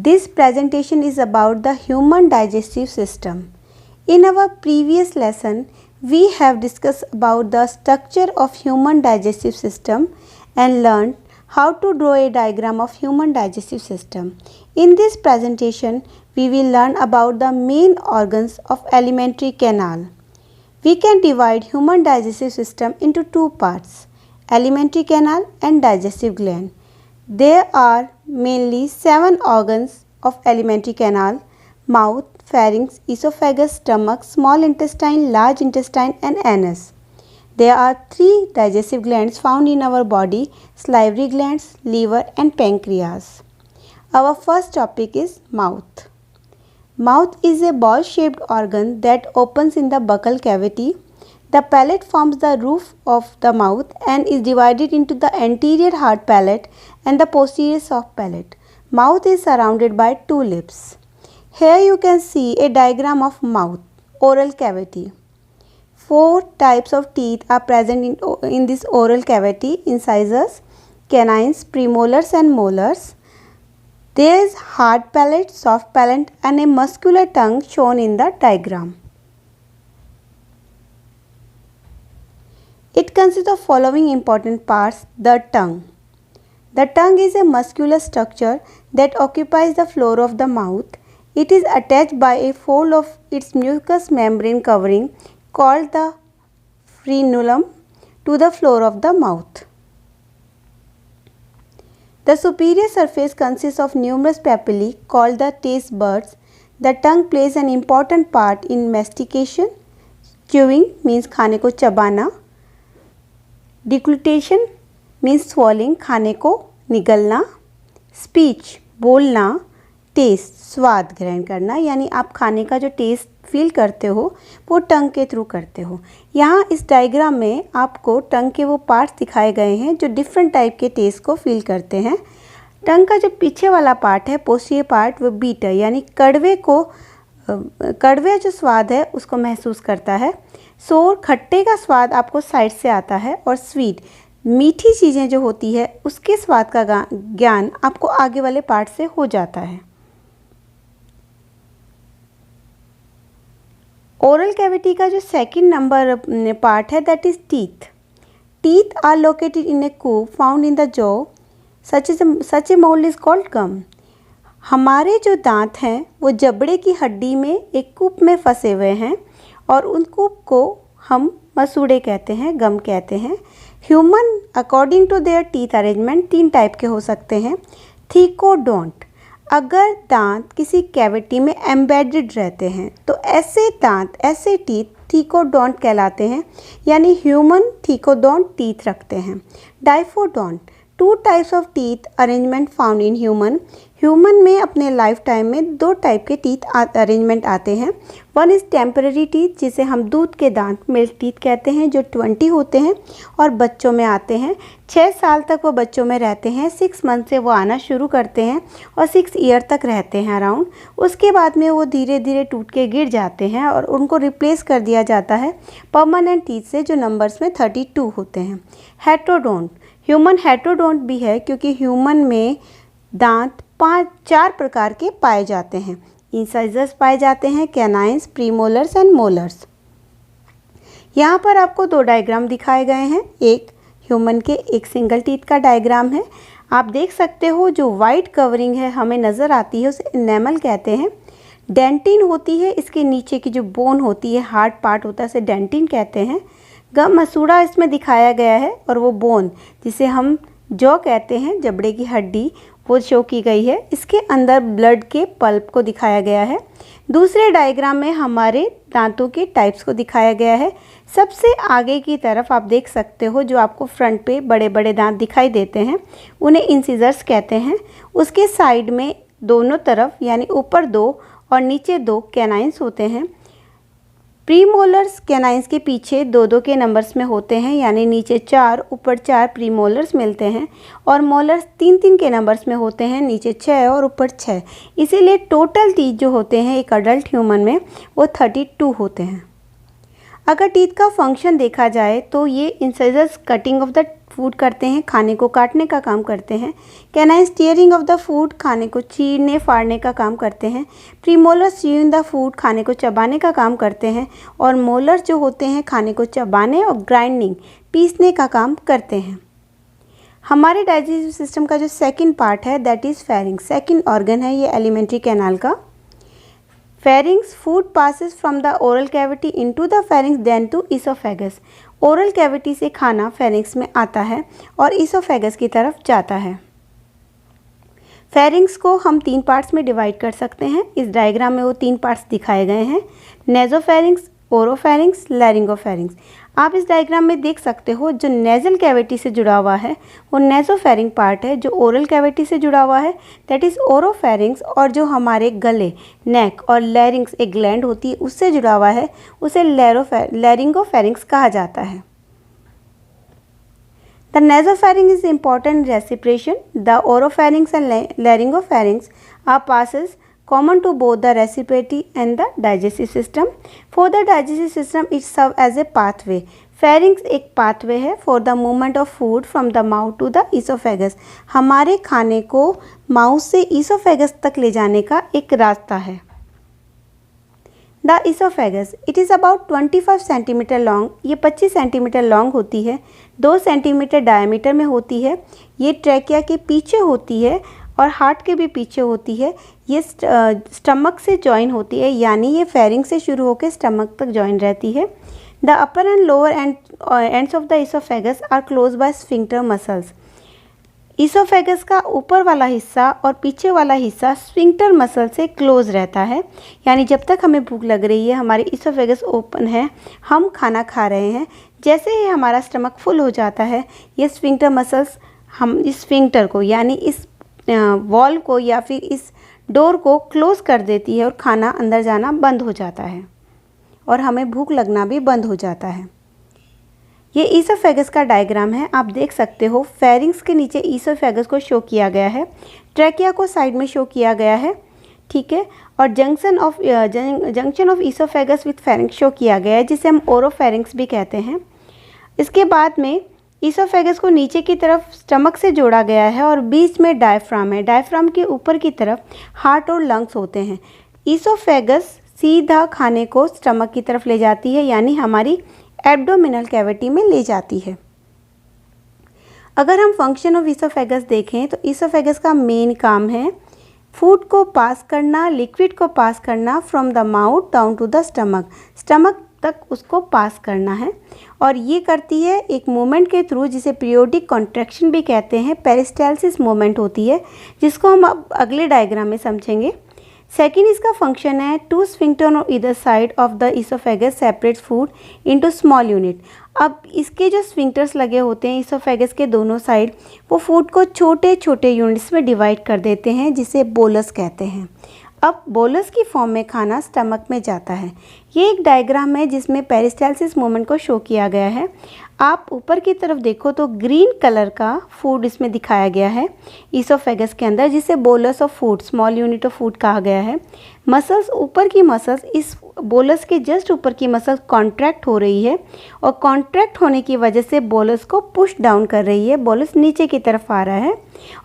This presentation is about the human digestive system. In our previous lesson, we have discussed about the structure of human digestive system and learned how to draw a diagram of human digestive system. In this presentation, we will learn about the main organs of alimentary canal. We can divide human digestive system into two parts, alimentary canal and digestive gland. There are mainly 7 organs of alimentary canal: mouth, pharynx, esophagus, stomach, small intestine, large intestine and anus. There are 3 digestive glands found in our body: salivary glands, liver and pancreas. Our first topic is mouth. Mouth is a ball-shaped organ that opens in the buccal cavity. The palate forms the roof of the mouth and is divided into the anterior hard palate and the posterior soft palate. Mouth is surrounded by 2 lips. Here you can see a diagram of mouth, oral cavity. 4 types of teeth are present in this oral cavity: incisors, canines, premolars and molars. There is hard palate, soft palate and a muscular tongue shown in the diagram. It consists of following important parts: the tongue. The tongue is a muscular structure that occupies the floor of the mouth. It is attached by a fold of its mucous membrane covering called the frenulum to the floor of the mouth. The superior surface consists of numerous papillae called the taste buds. The tongue plays an important part in mastication. Chewing means खाने को चबाना. Deglutition means swallowing, खाने को निगलना. Speech बोलना. Test स्वाद ग्रहण करना, यानी आप खाने का जो टेस्ट फील करते हो वो टंग के थ्रू करते हो. यहाँ इस डायग्राम में आपको टंग के वो पार्ट्स दिखाए गए हैं जो डिफरेंट टाइप के टेस्ट को फील करते हैं. टंग का जो पीछे वाला पार्ट है, पोस्टीरियर पार्ट, वो बीटर यानी कड़वे जो स्वाद है उसको महसूस करता है. सोर खट्टे का स्वाद आपको साइड से आता है और स्वीट मीठी चीज़ें जो होती है उसके स्वाद का ज्ञान आपको आगे वाले पार्ट से हो जाता है. ओरल कैविटी का जो सेकंड नंबर पार्ट है that is teeth. Teeth are located in a cup found in the jaw. Such a mould is called gum. हमारे जो दांत हैं वो जबड़े की हड्डी में एक कूप में फंसे हुए हैं और उन कूप को हम मसूड़े कहते हैं, गम कहते हैं. Human according to their teeth arrangement 3 type के हो सकते हैं. थीकोडोंट, अगर दांत किसी कैविटी में एम्बेडेड रहते हैं तो ऐसे दांत, ऐसे टीथ थीकोडोंट कहलाते हैं, यानी ह्यूमन थीकोडोंट टीथ रखते हैं. Diphyodont, 2 types of teeth arrangement found in human. Human में अपने लाइफ टाइम में 2 टाइप के टीथ अरेंजमेंट आते हैं. वन इज़ टेम्पररी टीथ, जिसे हम दूध के दांत, मिल्क टीथ कहते हैं, जो 20 होते हैं और बच्चों में आते हैं. 6 साल तक वो बच्चों में रहते हैं. 6 मंथ से वो आना शुरू करते हैं और 6 ईयर तक रहते हैं अराउंड. उसके बाद में वो धीरे धीरे टूट के गिर जाते हैं और उनको रिप्लेस कर दिया जाता है परमानेंट टीथ से, जो नंबर्स में 32 होते हैं. हेट्रोडोंट, ह्यूमन हेट्रोडोंट भी है क्योंकि ह्यूमन में दांत 4 प्रकार के पाए जाते हैं. इंसाइजर्स पाए जाते हैं, कैनाइन्स, प्रीमोलर्स एंड मोलर्स. यहाँ पर आपको 2 डायग्राम दिखाए गए हैं. एक ह्यूमन के एक सिंगल टीथ का डायग्राम है. आप देख सकते हो जो वाइट कवरिंग है हमें नज़र आती है उसे इनेमल कहते हैं. डेंटिन होती है, इसके नीचे की जो बोन होती है, हार्ड पार्ट होता है, इसे डेंटिन कहते हैं. गम मसूड़ा इसमें दिखाया गया है और वो बोन जिसे हम जॉ कहते हैं, जबड़े की हड्डी, वो शो की गई है. इसके अंदर ब्लड के पल्प को दिखाया गया है. दूसरे डायग्राम में हमारे दांतों के टाइप्स को दिखाया गया है. सबसे आगे की तरफ आप देख सकते हो जो आपको फ्रंट पे बड़े बड़े दांत दिखाई देते हैं उन्हें इंसिजर्स कहते हैं. उसके साइड में दोनों तरफ यानी ऊपर 2 और नीचे 2 कैनाइन्स होते हैं. प्रीमोलर्स कैनाइन्स के पीछे 2-2 के नंबर्स में होते हैं, यानी नीचे 4 ऊपर 4 प्रीमोलर्स मिलते हैं. और मोलर्स 3-3 के नंबर्स में होते हैं, नीचे 6 और ऊपर 6. इसीलिए टोटल टीथ जो होते हैं एक अडल्ट ह्यूमन में वो 32 होते हैं. अगर टीथ का फंक्शन देखा जाए तो ये incisors cutting of the food करते हैं, खाने को काटने का काम करते हैं। Canine steering of the food, खाने को चीरने फाड़ने का काम करते हैं। प्रीमोलर्स च्यूइंग द फूड, खाने को चबाने का काम करते हैं। और मोलर्स जो होते हैं खाने को चबाने और ग्राइंडिंग पीसने का काम करते हैं। हमारे डाइजेस्टिव सिस्टम का जो सेकंड पार्ट है that is pharynx, second organ है ये एलिमेंट्री कैनाल का। Pharynx, food passes from the oral cavity into the pharynx then to oesophagus. Oral cavity से खाना फेरिंग्स में आता है और ईसोफेगस की तरफ जाता है। फेरिंग्स को हम 3 पार्ट्स में डिवाइड कर सकते हैं। इस डायग्राम में वो 3 पार्ट्स दिखाए गए हैं, नेजोफेरिंग्स, ओरोफेरिंग्स, लैरिंगोफेरिंग्स। आप इस डायग्राम में देख सकते हो जो नेजल कैविटी से जुड़ा हुआ है वो नेजोफेरिंग पार्ट है, जो ओरल कैविटी से जुड़ा हुआ है दैट इज़ ओरोफेरिंग्स, और जो हमारे गले नेक और लैरिंग्स एक ग्लैंड होती है उससे जुड़ा हुआ है उसे लैरिंगोफेरिंग्स कहा जाता है। The nasopharynx is important in respiration. The oropharynx and laryngopharynx are passes common to both the respiratory and the digestive system. For the digestive system, it serves as a pathway. Pharynx एक pathway है for the movement of food from the mouth to the esophagus. हमारे खाने को mouth से esophagus तक ले जाने का एक रास्ता है। The oesophagus, it is about 25 centimetre long, ये 25 सेंटीमीटर लॉन्ग होती है, 2 सेंटीमीटर डायमीटर में होती है। ये ट्रैकिया के पीछे होती है और हार्ट के भी पीछे होती है। ये स्टमक से जॉइन होती है, यानी ये फेरिंग से शुरू होकर स्टमक तक जॉइन रहती है। The upper and lower ends of the oesophagus are close by sphincter muscles. Oesophagus का ऊपर वाला हिस्सा और पीछे वाला हिस्सा स्फिंक्टर मसल से क्लोज रहता है, यानी जब तक हमें भूख लग रही है हमारी ईसोफेगस ओपन है, हम खाना खा रहे हैं। जैसे ही हमारा स्टमक फुल हो जाता है ये स्फिंक्टर मसल्स हम इस स्फिंक्टर को यानी इस वॉल को या फिर इस डोर को क्लोज कर देती है और खाना अंदर जाना बंद हो जाता है और हमें भूख लगना भी बंद हो जाता है। ये ईसोफेगस का डायग्राम है, आप देख सकते हो फेरिंग्स के नीचे ईसोफेगस को शो किया गया है, ट्रैकिया को साइड में शो किया गया है, ठीक है, और junction of oesophagus with pharynx show किया गया है जिसे हम ओरोफेरिंग्स भी कहते हैं। इसके बाद में ईसोफेगस को नीचे की तरफ स्टमक से जोड़ा गया है और बीच में डायफ्राम है। डायफ्राम के ऊपर की तरफ हार्ट और लंग्स होते हैं। ईसोफेगस सीधा खाने को स्टमक की तरफ ले जाती है, यानी हमारी एब्डोमिनल कैविटी में ले जाती है। अगर हम फंक्शन ऑफ ईसोफेगस देखें तो ईसोफेगस का मेन काम है फूड को पास करना, लिक्विड को पास करना from the mouth down to the stomach, stomach तक उसको पास करना है। और ये करती है एक मूवमेंट के थ्रू जिसे पीरियोडिक कॉन्ट्रैक्शन भी कहते हैं, पेरिस्टाल्सिस मूवमेंट होती है, जिसको हम अब अगले डायग्राम में समझेंगे। सेकेंड इसका फंक्शन है two sphincter on either side of the oesophagus separates food into small unit. अब इसके जो स्फिंक्टर्स लगे होते हैं ईसोफेगस के दोनों साइड, वो फूड को छोटे छोटे यूनिट्स में डिवाइड कर देते हैं जिसे बोलस कहते हैं। अब बोलस की फॉर्म में खाना स्टमक में जाता है। ये एक डायग्राम है जिसमें पेरिस्टाल्सिस मूवमेंट को शो किया गया है। आप ऊपर की तरफ देखो तो ग्रीन कलर का फूड इसमें दिखाया गया है ईसोफेगस के अंदर, जिसे bolus of food, small unit of food कहा गया है। मसल्स, ऊपर की मसल्स, इस बोलस के जस्ट ऊपर की मसल कॉन्ट्रैक्ट हो रही है और कॉन्ट्रैक्ट होने की वजह से बोलस को पुश डाउन कर रही है, बोलस नीचे की तरफ आ रहा है।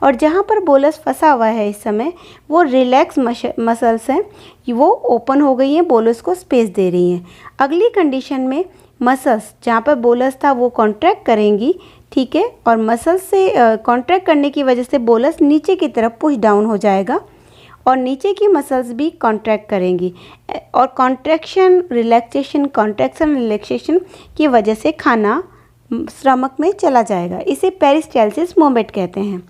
और जहाँ पर बोलस फंसा हुआ है इस समय वो रिलैक्स मसल्स हैं, वो ओपन हो गई हैं, बोलस को स्पेस दे रही हैं। अगली कंडीशन में मसल्स जहाँ पर बोलस था वो कॉन्ट्रैक्ट करेंगी, ठीक है, और मसल्स से कॉन्ट्रैक्ट करने की वजह से बोलस नीचे की तरफ पुश डाउन हो जाएगा और नीचे की मसल्स भी कॉन्ट्रैक्ट करेंगी और कॉन्ट्रैक्शन रिलैक्सेशन, कॉन्ट्रैक्शन रिलैक्सेशन की वजह से खाना स्टमक में चला जाएगा। इसे पेरिस्टाल्सिस मूवमेंट कहते हैं।